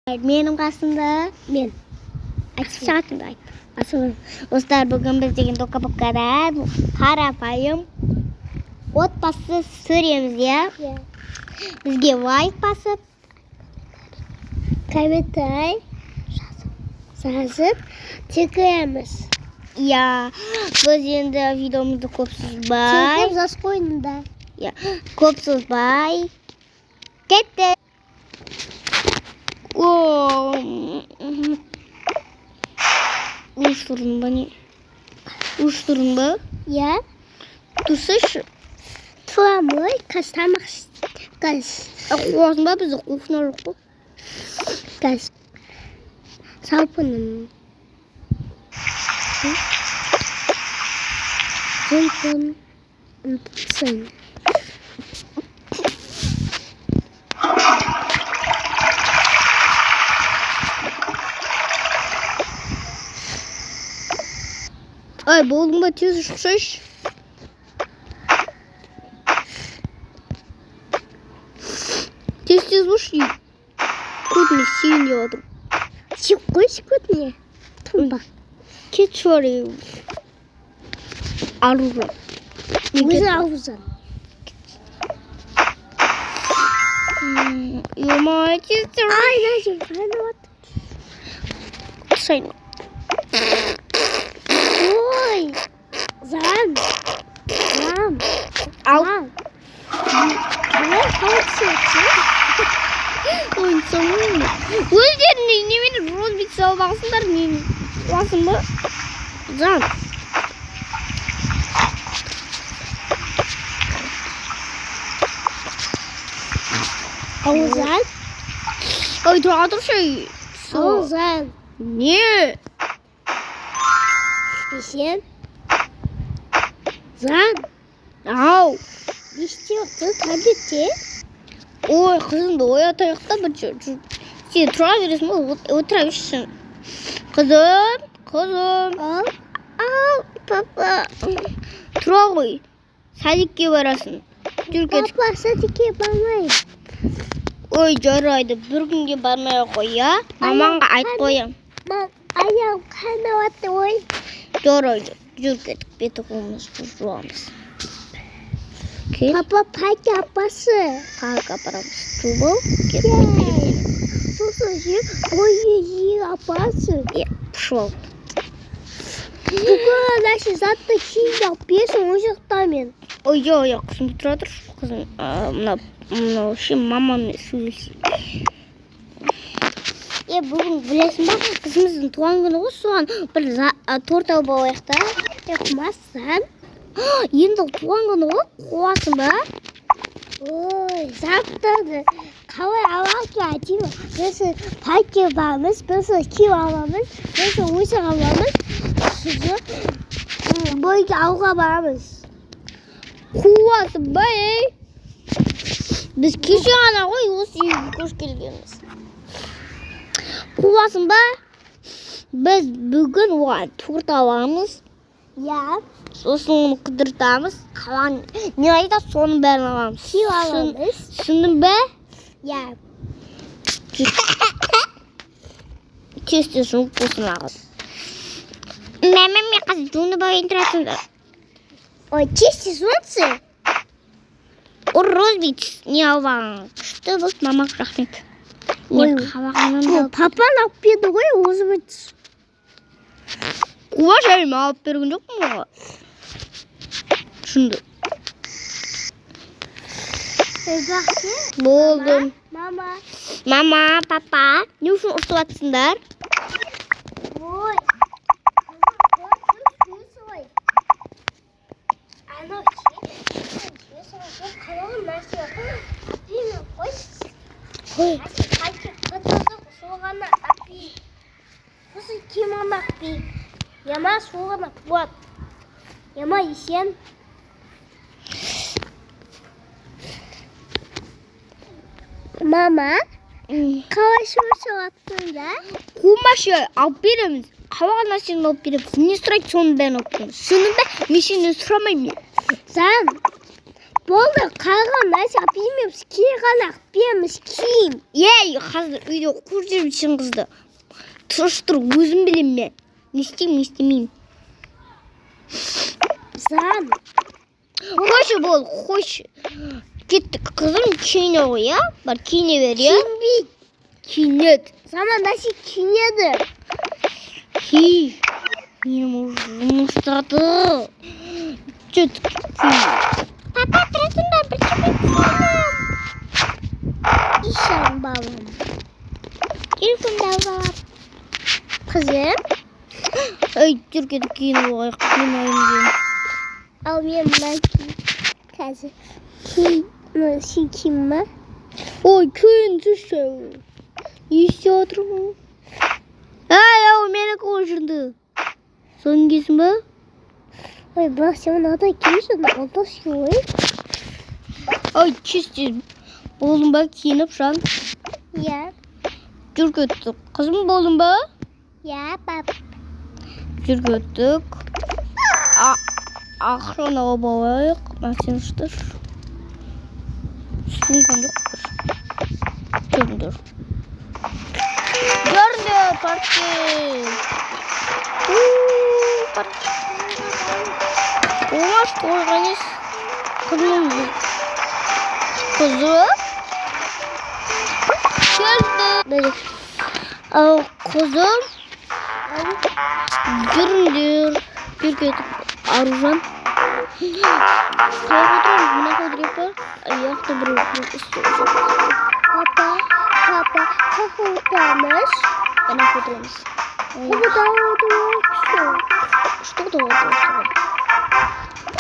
Менің қасымда мен айтып достар, бүгін біз деген Дока-Бокадан қарапайым отбасы түсіреміз, иә? Бізге лайк басып, комментарий жазып текіреміз. Иә, біз енді видеомызды көп созбай, жас қойнында. Иә, көп созбай кетті. Uyuşturdun beni. Uyuşturdun bu. Ya. Tusış. Tuamı kaçtamak kaç. Ağzın da bizi kufnar bu. Kaç. Salpının. Zıntın. Sen. Ай, болдың ба, тез шықсайшы. Тез ұш, көтіне сейін де адым. Сек қойшы көтіне. Тұнба. Кет шуары. Аружан. Өзі аружан. Емай, тез. Ай, нәжен, қайны бат. Сайын. Ой, Зам. Ау. Қалай қалыпсың? Ой, соңын. Өздеріне немені розбит салып алсыңдар, мені қуасың ба? Зам. Ау, Зам. Ой, тұра тұршы. Ау, Зам. Не? Сен? Зам? Ау! Не істеуді, таблетте? Ой, қызымды оятайық та бір сен тұра бересің ба? Отыра берсің. Қызым. Ау, папа. Тұра ғой. Садикке барасың. Папа, садикке бармайым. Ой, жарайды. Бір күнге бармай қой, я? Мамаңға айт қоям. Аяғым қайнаватты, ой. Жарайды. Жүр кетіп, беті қолымыз жуамыз. Папа, паркке апасы. Паркке апарамыз. Жубыл. Сосын жер, бойы апасы. Пұшыл. Бүгін әші затты кейін алып берсің, өжіқтамен. Ой, қызым тұра тұр. Қызым, мынау шем мамаммен сөйлесейік. Бүгін білесің ба, қызымыздың туған күні ғой, соған бір торт алып алайық та. Қумасың. Енді туған күні ғой, қуасың ба? Ой, заптады. Қалай алайық айтайын. Бірісі паркке барамыз, бірісі киіп аламыз, бірісі ойсақ аламыз. Сосын бойды алға барамыз. Қуасың ба, ей? Біз кеше ғана ғой, осы үйге көш келгенбіз. Қуасың ба? Біз бүгін оған торт аламыз. Я. Сосын қыдыртамыз. Қалан не айда соның бәрін аламыз. Киіп аламыз. Түсіндің бе? Я. Тез жуып болсын ағыз. Мен қазір жуынды бағайын тұратыңдар. Ой, тез жуынсы? Ол розбит не албаған. Күшті бұл мамақ рахмет. Папан алып берді ғой, өзі бітіс. Қуа жайым алып берген жоқ мұ оға? Шынды. Болдым. Мама, папа, не үшін ұстып атсыңдар? Ой. Ой. Соғана апи. Осы кемана апи. Яма соғана вот. Яма есен. Мама, қалай шөші аттыңда? Қумашы алып береміз. Қалаған нәрсені алып береміз. Не сұрайды, соның бәрін алып береміз. Шының бә, мен сені сұрамаймын. Зам, Болды қалған нәрсе білмейміз. Қалақ берміз киім. Қазір үйде қуып жүрмін қызды. Тұр, өзім білем мен. Не істеймін. Зан. Қойшы бол, қойшы. Кеттік қызым, киіне ғой, я? Бар, киіне бер, я? Киінбейді. Киінеді. Sana nasıl kiyinedi? Benim жұмыстады. Çötük. Papa, тұрасың ба? Bir çöpek İşan babam. Телефон давап. Kızım. Ай, Türkiye'de киініп алайық. Мен айым. Al benim ben kızım. Kim mi? Ой, киінсізші. Ести отырмын. Ау, мені қойшынды. Соның кесін ба? Ой, бірақ сен ада киесің, ада сүй. Ай, чистер. Болдың ба киініп жан? Я. Жүр кеттік. Қызым болдың ба? Я, пап. Жүр кеттік. Ақырынауға балайық. Мәсен ұштыр. Сумкан жоқ бір. Көріндір. Görünüyor parti. Parti. Olmaz organiz. Kızım. Kızı. Geldi. Al kızım. Görünüyor. Bir kötü arayacağım. Kayak oturalım. Buna kadar yapar. Ayakta bırakmak istiyoruz. Papa, kafa utanmış. Она потребность. Kafa dağıldı. Что дало?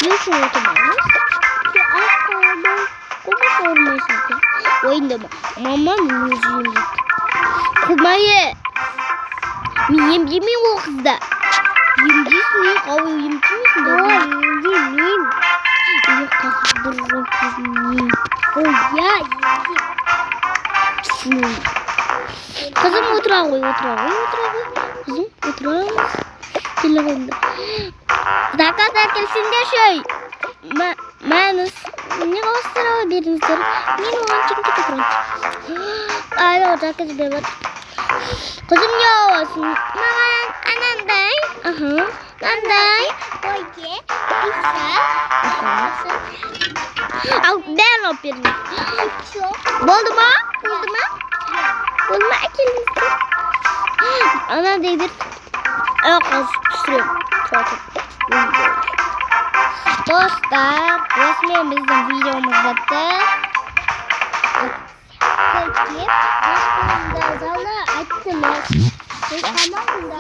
Ничего это мама. Куда формайсың? Ойында мама музейде. Кумае. Мен емдемеймін ол қызда. Емдейсің, қалай емдемейсің? Ой, емдемеймін. Қазір бір жол көзіне. Ой, я Қызым отыра ғой. Қызым отырамыз. Телефонда. Заказда келсеңдер шөй. Мәніз. Не қостыра беріңіздер. Мен оған чекті отырам. Айлы заказ беріп. Қызым не аласың? Маған анандай. Мынандай. Ойге, пицца. Ал, бәрін алып беріңіз. Болды ма? Olma ekelimizde. Ana değdir. Ayaklarız pişirelim. Dostlar, resmen bizim videomuzda da Peki, başkanımda sana açtınız. Tamam mı?